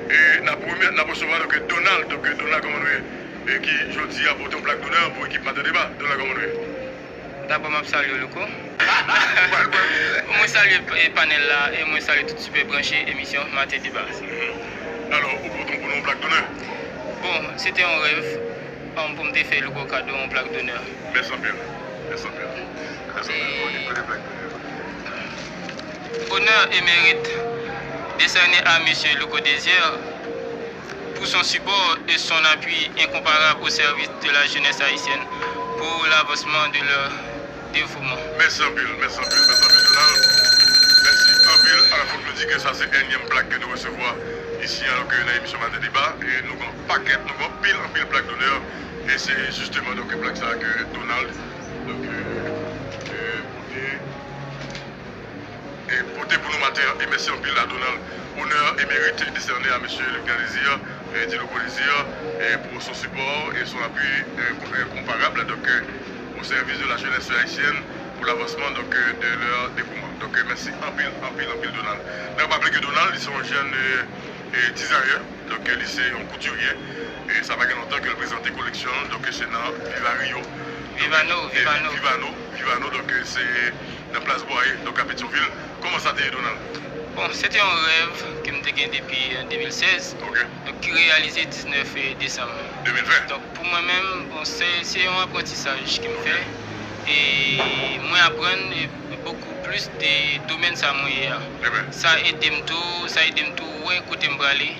et n'a recevoir donc Donald, comment nous qui je dis a porté une plaque d'honneur pour l'équipe de débat. Donald comment nous. D'abord, je salue le coup. Moi salue le panel là et moi salue tout super branché émission Matin Débat. Alors, où portons pour nous une plaque d'honneur? Bon, c'était un rêve pour me faire le gros cadeau en plaque d'honneur. Merci bien. Merci bien. Honneur et mérite décerné à M. Lugo Désir pour son support et son appui incomparable au service de la jeunesse haïtienne pour l'avancement de leur dévouement. Merci un peu, Donald. Merci un peu. À la fois que nous dit que ça c'est énième plaque que nous recevons ici alors que dans l'émission Matin Débat et nous avons un paquet, nous avons pile plaque d'honneur et c'est justement donc une plaque ça que Donald porté pour nous matin et merci en pile à Donald. Honneur et mérite décerné à M. Luc Désir et Lugo Désir pour son support et son appui incomparable au service de la jeunesse haïtienne pour l'avancement de leur dévouement. Donc merci en pile Donald. N'avez pas oublié que Donald, ils sont un jeune designer, donc lycée en couturier et ça va faire longtemps qu'il présente des collections, donc c'est dans Vivario. Vivano, donc c'est dans Place Boyer, donc à Pétionville. Comment ça t'est Donald? Bon, c'était un rêve que je gagné depuis 2016, donc qui réalisé 19 décembre 2020. Donc pour moi-même, bon, c'est un apprentissage qui me fait et moi apprendre beaucoup plus des domaines ça ça aide tout ouais côté me aller.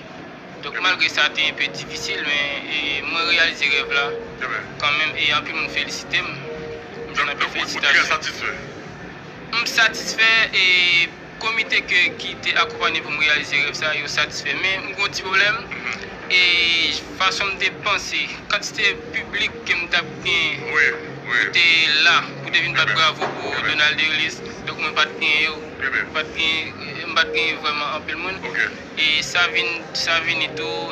Donc malgré ça c'était un peu difficile mais moi réaliser rêve là quand même et en plus me féliciter. Je suis satisfait et le comité qui était accompagné pour me réaliser rêve ça, je suis satisfait. Mais j'ai un petit problème et façon de penser, quantité publique que je était là pour devenir bravo pour Donald Derlis. Donc je ne pas vraiment un peu le monde. Et ça vient tout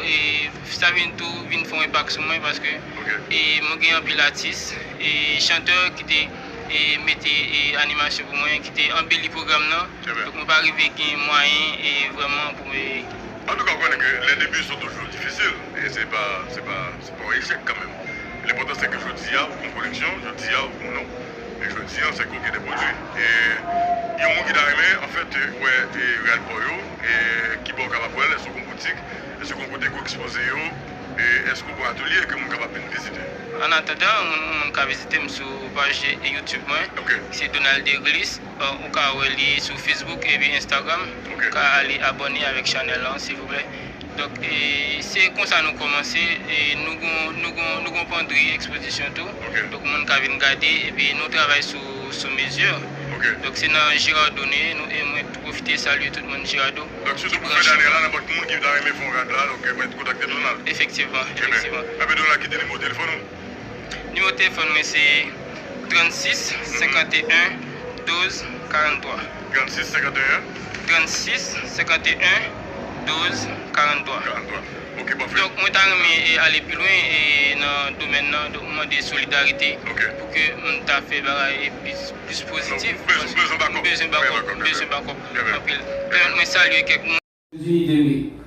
faire un impact sur moi parce que j'ai un pilates et chanteur qui était et mettez animation pour moi qui était embelli programme là. Donc on va arriver avec un moyen et vraiment pour en tout cas on connaît que les débuts sont toujours difficiles et c'est pas un échec quand même. L'important c'est que je dis une collection, je dis ou non. Et je dis c'est qu'on a des produits et il y a un monde qui a aimé en fait Real Boyo et qui va capable pour est-ce qu'on boutique, est-ce qu'on peut exposer et est-ce qu'on peut atelier que mon capable de visiter. En attendant, on peut visiter sur la page YouTube, c'est Donald Derlis, ou aller sur Facebook et Instagram, aller abonner avec la chaîne s'il vous plaît. Donc c'est comme ça nous commencer et nous comprendre l'exposition tout. Donc on peut regarder et puis nous travaillons sur mesure. Donc c'est dans Girardonné, nous aimons profiter saluer tout le monde Girardot. Donc surtout pour faire l'année là, n'importe qui qui va aimer faire là, donc on va contacter Donald. Effectivement. Avec Donald qui est le numéro de téléphone. Numéro de téléphone c'est 36 51 12 43. 36 51 36 51 12 43. Ok, parfait. Donc, moi, je vais aller plus loin et dans le domaine de solidarité pour que je fait plus positif. Besoin backup. Je salue quelqu'un.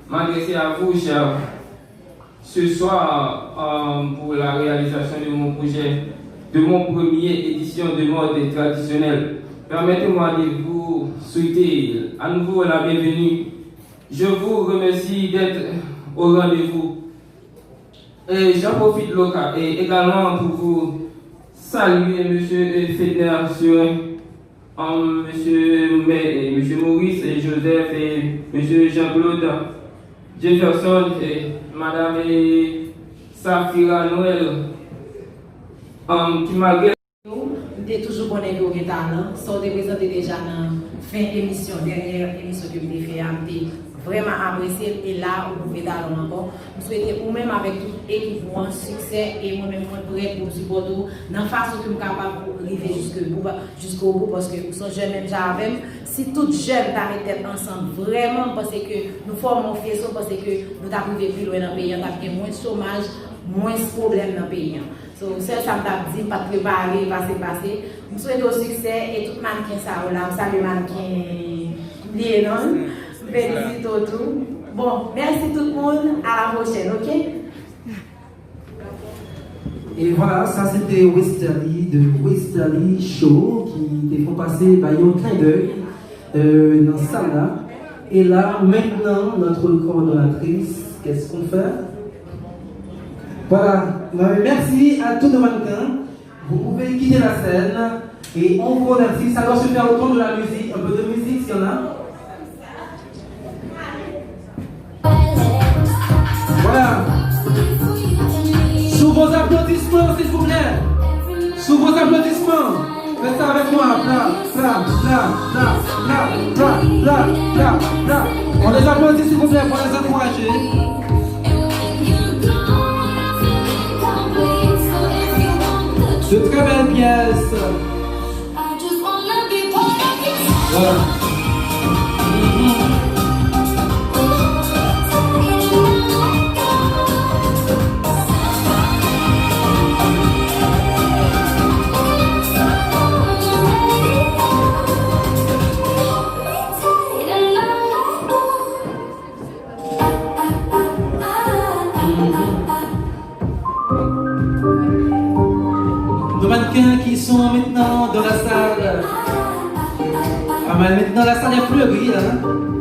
M'adresser à vous, cher, ce soir pour la réalisation de mon projet, de mon première édition de mode traditionnelle. Permettez-moi de vous souhaiter à nouveau la bienvenue. Je vous remercie d'être au rendez-vous. Et j'en profite et également pour vous saluer M. Fedner sur M. Maurice et Joseph et M. Jean-Claude Jefferson et Mme Safira Noël qui malgré nous sommes toujours connus au talent, sont représentés déjà dans la dernière émission que vous avez fait. Vraiment apprécié et là vous pouvez d'aller encore. Nous souhaitons vous-même avec toute l'équipe un succès et moi-même prêt pour supporter dans la façon que nous sommes capables d'arriver jusqu'au bout parce que nous sommes jeunes même j'avais. Si toutes jeunes t'arrêtent tête ensemble vraiment parce que nous formons faisceau parce que nous avons plus loin dans le pays, nous avons moins de chômage, moins de problèmes dans le pays. Ça m'a dit pas préparer, passer. Nous souhaitons au succès et tout mannequin ça là, salut mannequin lié non. Félicite tout. Bon, merci tout le monde. À la prochaine, ok? Et voilà, ça c'était Westerly de Westerly Show qui te font passer par un clin d'œil dans ça là. Et là, maintenant, notre coordonnatrice, qu'est-ce qu'on fait? Voilà, merci à tous nos mannequins. Vous pouvez quitter la scène et on vous remercie. Ça doit se faire autour de la musique, un peu de musique s'il y en a. Voilà. Sous vos applaudissements, s'il vous plaît. Sous vos applaudissements. Faites ça avec moi. Là. On les applaudit, s'il vous plaît, pour les encourager. De très belles pièces. Voilà. Nos mannequins qui sont maintenant dans la salle. Ah, mais maintenant la salle est fleurie, hein.